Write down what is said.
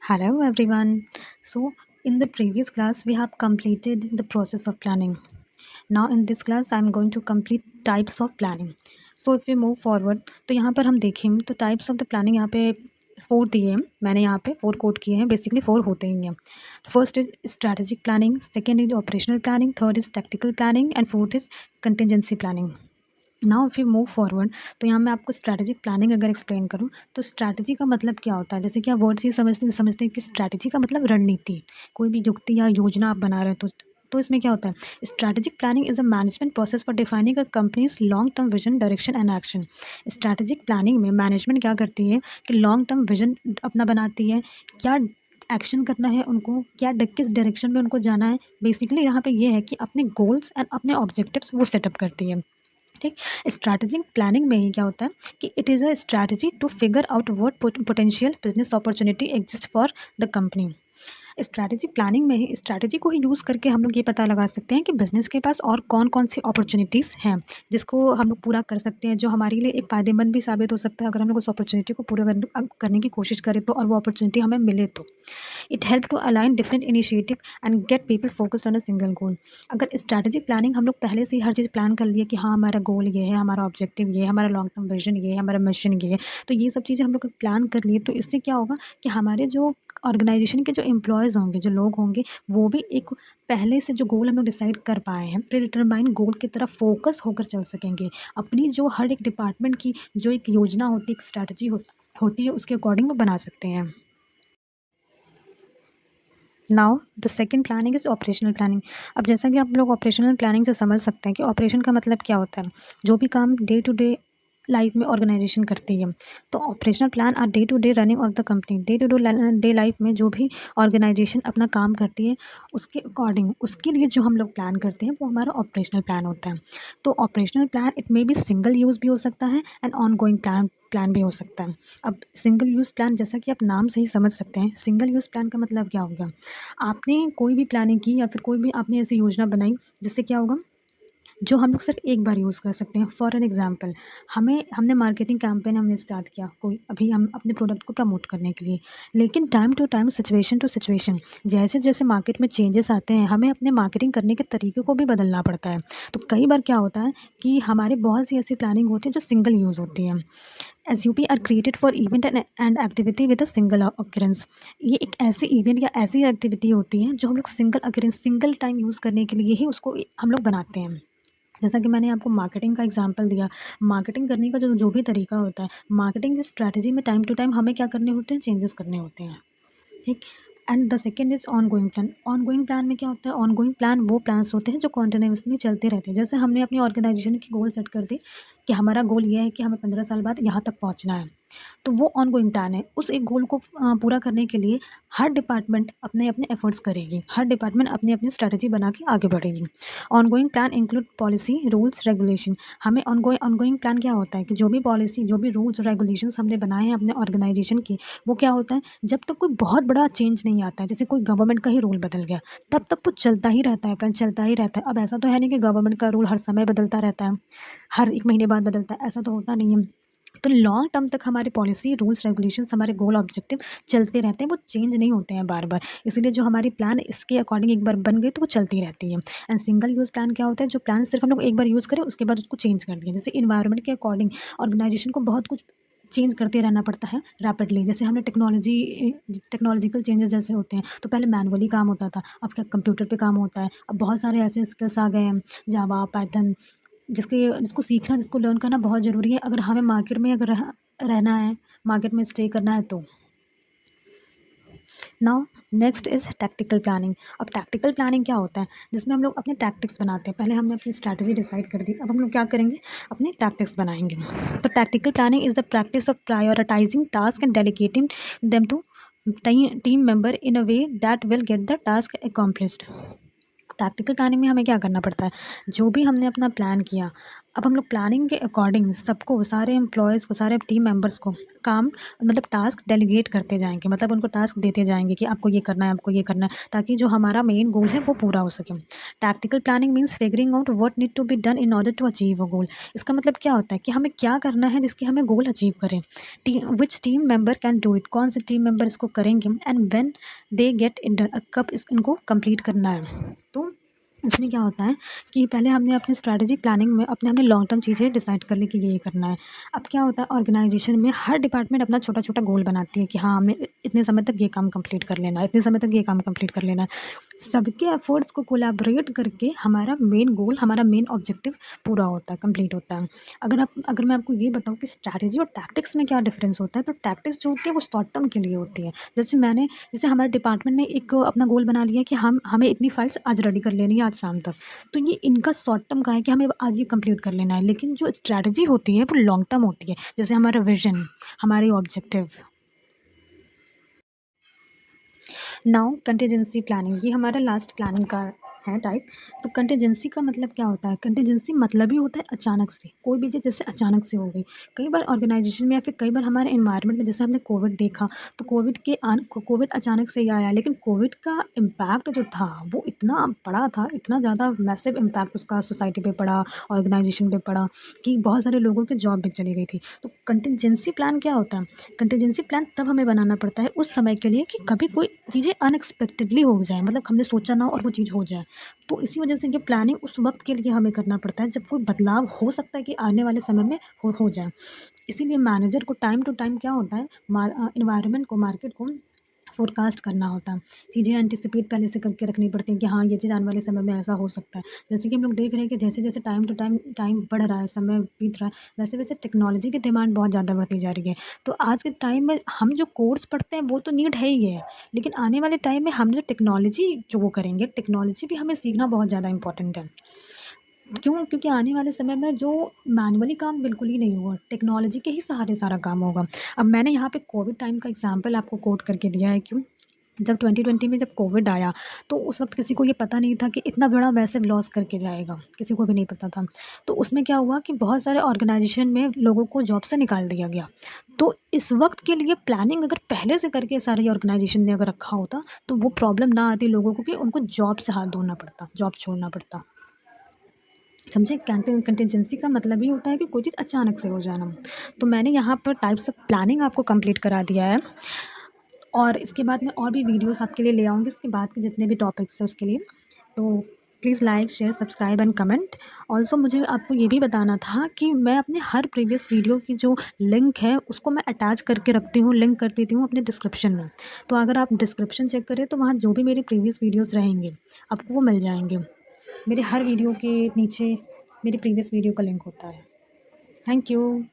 Hello everyone. So in the previous class we have completed the process of planning. Now in this class I am going to complete types of planning. So if we move forward तो यहाँ पर हम देखें तो types of the planning यहाँ पे 4 दिए हैं, मैंने यहाँ पे 4 कोड किए हैं, बेसिकली 4 होते ही हैं. First is strategic planning, second is operational planning, third is tactical planning and fourth is contingency planning. Now if you move forward तो यहाँ मैं आपको स्ट्रैटेजिक प्लानिंग अगर एक्सप्लेन करूँ तो स्ट्रैटेजी का मतलब क्या होता है. जैसे कि आप वर्ड से ही समझते हैं कि स्ट्रैटेजी का मतलब रणनीति, कोई भी युक्ति या योजना आप बना रहे हो तो इसमें क्या होता है. Strategic planning is a management process for defining a companies long term vision, direction and action. Strategic planning में मैनेजमेंट क्या करती है कि लॉन्ग टर्म विजन अपना बनाती है, क्या एक्शन करना है उनको, क्या किस डायरेक्शन में उनको जाना है. बेसिकली यहाँ पे ये है कि अपने गोल्स एंड अपने ऑब्जेक्टिव्स वो सेटअप करती है. ठीक. स्ट्रैटेजिक प्लानिंग में ही क्या होता है कि it is a strategy to figure out what potential business opportunity exist for the company. Strategy planning में ही स्ट्रैटेजी को ही यूज़ करके हम लोग ये पता लगा सकते हैं कि बिज़नेस के पास और कौन-कौन सी अपॉर्च्युनिटीज़ हैं, जिसको हम लोग पूरा कर सकते हैं, जो हमारे लिए एक फ़ायदेमंद भी साबित हो सकता है अगर हम लोग उस अपॉर्च्युनिटी को पूरा करने की कोशिश करें तो, और वो अपॉर्च्युनिटी हमें मिले तो. It help to align different initiative and get people focused on a single goal. अगर स्ट्रैटेजिक प्लानिंग हम लोग पहले से ही हर चीज़ प्लान कर लिए कि हाँ हमारा गोल ये है, हमारा ऑब्जेक्टिव ये है, हमारा लॉन्ग टर्म विजन ये है, हमारा मिशन ये है, तो ये सब चीज़ें हम लोग प्लान कर लिए तो इससे क्या होगा कि हमारे जो ऑर्गेनाइजेशन के जो एम्प्लॉयज़ होंगे, जो लोग होंगे, वो भी एक पहले से जो गोल हम लोग डिसाइड कर पाए हैं, प्री डिटरमाइन गोल की तरफ फोकस होकर चल सकेंगे. अपनी जो हर एक डिपार्टमेंट की जो एक योजना होती है, एक स्ट्रैटेजी होती है, उसके अकॉर्डिंग वो बना सकते हैं. Now the second planning is operational planning. अब जैसा कि आप लोग ऑपरेशनल प्लानिंग से समझ सकते हैं कि ऑपरेशन का मतलब क्या होता है. जो भी काम डे टू डे लाइफ में ऑर्गेनाइजेशन करती है, तो operational plan are day to day running of the company. Day to day life में जो भी ऑर्गेनाइजेशन अपना काम करती है उसके अकॉर्डिंग उसके लिए जो हम लोग प्लान करते हैं वो हमारा ऑपरेशनल प्लान होता है. तो operational plan it may be single use भी हो सकता है एंड ऑन गोइंग प्लान भी हो सकता है. अब सिंगल यूज़ प्लान जैसा कि आप नाम से ही समझ सकते हैं, सिंगल यूज़ प्लान का मतलब क्या होगा. आपने कोई भी प्लानिंग की या फिर कोई भी आपने ऐसी योजना बनाई जिससे क्या होगा, जो हम लोग सिर्फ एक बार यूज़ कर सकते हैं. फॉर एन एग्जांपल, हमने मार्केटिंग कैंपेन हमने स्टार्ट किया, कोई अभी हम अपने प्रोडक्ट को प्रमोट करने के लिए, लेकिन time to time, situation to situation, जैसे जैसे मार्केट में चेंजेस आते हैं हमें अपने मार्केटिंग करने के तरीके को भी बदलना पड़ता है. तो कई बार क्या होता है कि हमारे बहुत सी ऐसी प्लानिंग होती है जो सिंगल यूज़ होती है. SUP are created for event and activity with a single occurrence. ये एक ऐसी इवेंट या ऐसी एक्टिविटी होती है जो हम लोग single occurrence, single time use करने के लिए ही उसको हम लोग बनाते हैं. जैसा कि मैंने आपको मार्केटिंग का एग्जांपल दिया, मार्केटिंग करने का जो जो भी तरीका होता है, मार्केटिंग की स्ट्रैटेजी में टाइम टू टाइम हमें क्या करने होते हैं, चेंजेस करने होते हैं. ठीक. And the second is ongoing plan. Ongoing plan में क्या होता है, ऑनगोइंग प्लान वो प्लान्स होते हैं जो कॉन्टिन्यूसली चलते रहते हैं. जैसे हमने अपनी ऑर्गेनाइजेशन की गोल सेट कर दी कि हमारा गोल ये है कि हमें 15 साल बाद यहाँ तक पहुँचना है, तो वो ऑनगोइंग प्लान है. उस एक गोल को पूरा करने के लिए हर डिपार्टमेंट अपने अपने एफर्ट्स करेगी, हर डिपार्टमेंट अपनी अपनी स्ट्रैटेजी बना के आगे बढ़ेगी. Ongoing plan include policy, rules, regulation. हमें ऑनगोइंग प्लान क्या होता है कि जो भी पॉलिसी, जो भी रूल्स और रेगुलेशंस हमने बनाए हैं अपने ऑर्गेनाइजेशन के, वो क्या होता है, जब तक कोई बहुत बड़ा चेंज नहीं आता है, जैसे कोई गवर्नमेंट का ही रूल बदल गया, तब तक वो चलता ही रहता है, प्लान चलता ही रहता है. अब ऐसा तो है नहीं कि गवर्नमेंट का रूल हर समय बदलता रहता है, हर 1 महीने बाद बदलता है, ऐसा तो होता नहीं है. तो लॉन्ग टर्म तक हमारी पॉलिसी, रूल्स, रेगुलेशंस, हमारे गोल, ऑब्जेक्टिव चलते रहते हैं, वो चेंज नहीं होते हैं बार बार. इसीलिए जो हमारी प्लान इसके अकॉर्डिंग एक बार बन गई तो वो चलती रहती है. एंड सिंगल यूज़ प्लान क्या होता है, जो प्लान सिर्फ हम लोग एक बार यूज़ करें उसके बाद उसको चेंज कर दिया. जैसे इन्वायरमेंट के अकॉर्डिंग ऑर्गेनाइजेशन को बहुत कुछ चेंज करते रहना पड़ता है रैपिडली. जैसे हमने टेक्नोलॉजिकल चेंजेस जैसे होते हैं, तो पहले मैनुअली काम होता था, अब क्या कंप्यूटर पे काम होता है. अब बहुत सारे ऐसे स्किल्स आ गए हैं, जावा, पाइथन, जिसको सीखना, जिसको लर्न करना बहुत ज़रूरी है अगर हमें मार्केट में अगर रहना है, मार्केट में स्टे करना है तो. Now next is tactical planning. अब टैक्टिकल प्लानिंग क्या होता है, जिसमें हम लोग अपने टैक्टिक्स बनाते हैं. पहले हमने अपनी स्ट्रैटेजी डिसाइड कर दी, अब हम लोग क्या करेंगे, अपने टैक्टिक्स बनाएंगे. तो tactical planning is the practice of prioritising task and delegating them to team member in a way that will get the task accomplished. Tactical planning में हमें क्या करना पड़ता है, जो भी हमने अपना प्लान किया, अब हम लोग प्लानिंग के अकॉर्डिंग सबको, सारे एम्प्लॉयज़ को, सारे टीम मेंबर्स को काम मतलब टास्क डेलीगेट करते जाएँगे, मतलब उनको टास्क देते जाएँगे कि आपको ये करना है, आपको ये करना है, ताकि जो हमारा मेन गोल है वो पूरा हो सके। Tactical planning means figuring out what need to be done in order to achieve a goal. इसका मतलब क्या होता है कि हमें क्या करना है जिसके हमें गोल अचीव करें। Which team member can do it, कौन से टीम मेंबर इसको करेंगे, and when they get it done, कब इनको कंप्लीट करना है। तो इसमें क्या होता है कि पहले हमने अपनी स्ट्रैटेजिक प्लानिंग में अपने हमने लॉन्ग टर्म चीज़ें डिसाइड कर ली कि ये करना है। अब क्या होता है ऑर्गेनाइजेशन में हर डिपार्टमेंट अपना छोटा छोटा गोल बनाती है कि हाँ हमें इतने समय तक ये काम कंप्लीट कर लेना है, इतने समय तक ये काम कंप्लीट कर लेना है। सबके एफर्ट्स को कोलैबोरेट करके हमारा मेन गोल, हमारा मेन ऑब्जेक्टिव पूरा होता है, कंप्लीट होता है। अगर मैं आपको ये बताऊँ कि स्ट्रैटेजी और टैक्टिक्स में क्या डिफरेंस होता है, तो टैक्टिक्स जो होती है वो शॉर्ट टर्म के लिए होती है। जैसे हमारे डिपार्टमेंट ने एक अपना गोल बना लिया कि हमें इतनी फाइल्स आज रेडी कर लेनी है, आज शाम तक। तो ये इनका शॉर्ट टर्म का है कि हमें आज ये कंप्लीट कर लेना है, लेकिन जो स्ट्रैटेजी होती है वो लॉन्ग टर्म होती है। जैसे हमारा विजन, हमारे ऑब्जेक्टिव। नाउ कंटीजेंसी प्लानिंग, ये हमारा लास्ट प्लानिंग का है टाइप। तो कंटीजेंसी का मतलब क्या होता है, कंटीजेंसी मतलब ही होता है अचानक से कोई भी चीज़ जैसे अचानक से हो गई। कई बार ऑर्गेनाइजेशन में या फिर कई बार हमारे इन्वायरमेंट में, जैसे हमने कोविड देखा, तो कोविड अचानक से ही आया, लेकिन कोविड का इम्पैक्ट जो था वो इतना बड़ा था, इतना ज़्यादा मैसिव इम्पैक्ट उसका सोसाइटी पे पड़ा, ऑर्गेनाइजेशन पे पड़ा, कि बहुत सारे लोगों की जॉब भी चली गई थी। तो कंटीजेंसी प्लान क्या होता है, कंटीजेंसी प्लान तब हमें बनाना पड़ता है उस समय के लिए कि कभी कोई चीज़ें अनएक्सपेक्टेडली हो जाए, मतलब हमने सोचा ना हो और वो चीज़ हो जाए। तो इसी वजह से ये प्लानिंग उस वक्त के लिए हमें करना पड़ता है जब कोई बदलाव हो सकता है कि आने वाले समय में हो जाए। इसीलिए मैनेजर को टाइम टू टाइम क्या होता है, इन्वायरमेंट को, मार्केट को फ़ोरकास्ट करना होता है। चीज़ें एंटिसिपेट पहले से करके रखनी पड़ती हैं कि हाँ, ये चीज़ आने वाले समय में ऐसा हो सकता है। जैसे कि हम लोग देख रहे हैं कि जैसे-जैसे टाइम टू टाइम बढ़ रहा है, समय बीत रहा है, वैसे-वैसे टेक्नोलॉजी की डिमांड बहुत ज़्यादा बढ़ती जा रही है। तो आज के टाइम में हम जो कोर्स पढ़ते हैं वो तो नीड है ही है, लेकिन आने वाले टाइम में हम जो टेक्नोलॉजी जो वो करेंगे, टेक्नोलॉजी भी हमें सीखना बहुत ज़्यादा इम्पोर्टेंट है। क्यों? क्योंकि आने वाले समय में जो मैनुअली काम बिल्कुल ही नहीं होगा, टेक्नोलॉजी के ही सहारे सारा काम होगा। अब मैंने यहाँ पे कोविड टाइम का एग्ज़ाम्पल आपको कोट करके दिया है, क्यों? जब 2020 में जब कोविड आया, तो उस वक़्त किसी को ये पता नहीं था कि इतना बड़ा मैसिव लॉस करके जाएगा, किसी को भी नहीं पता था। तो उसमें क्या हुआ कि बहुत सारे ऑर्गनाइज़ेशन में लोगों को जॉब से निकाल दिया गया। तो इस वक़्त के लिए प्लानिंग अगर पहले से करके सारी ऑर्गनाइज़ेशन ने अगर रखा होता, तो वो प्रॉब्लम ना आती लोगों को कि उनको जॉब से हाथ धोना पड़ता, जॉब छोड़ना पड़ता। समझे? कंटीजेंसी का मतलब ही होता है कि कोई चीज़ अचानक से हो जाना। तो मैंने यहाँ पर टाइप्स ऑफ प्लानिंग आपको कंप्लीट करा दिया है, और इसके बाद मैं और भी वीडियोस आपके लिए ले आऊँगी इसके बाद के जितने भी टॉपिक्स हैं उसके लिए। तो please like, share, subscribe and comment. Also मुझे आपको ये भी बताना था कि मैं अपने हर प्रीवियस वीडियो की जो लिंक है उसको मैं अटैच करके रखती हूँ, लिंक कर देती हूँ अपने डिस्क्रिप्शन में। तो अगर आप डिस्क्रिप्शन चेक करें तो वहाँ जो भी मेरे प्रीवियस वीडियोज़ रहेंगे, आपको वो मिल जाएँगे। मेरे हर वीडियो के नीचे मेरे प्रीवियस वीडियो का लिंक होता है। Thank you.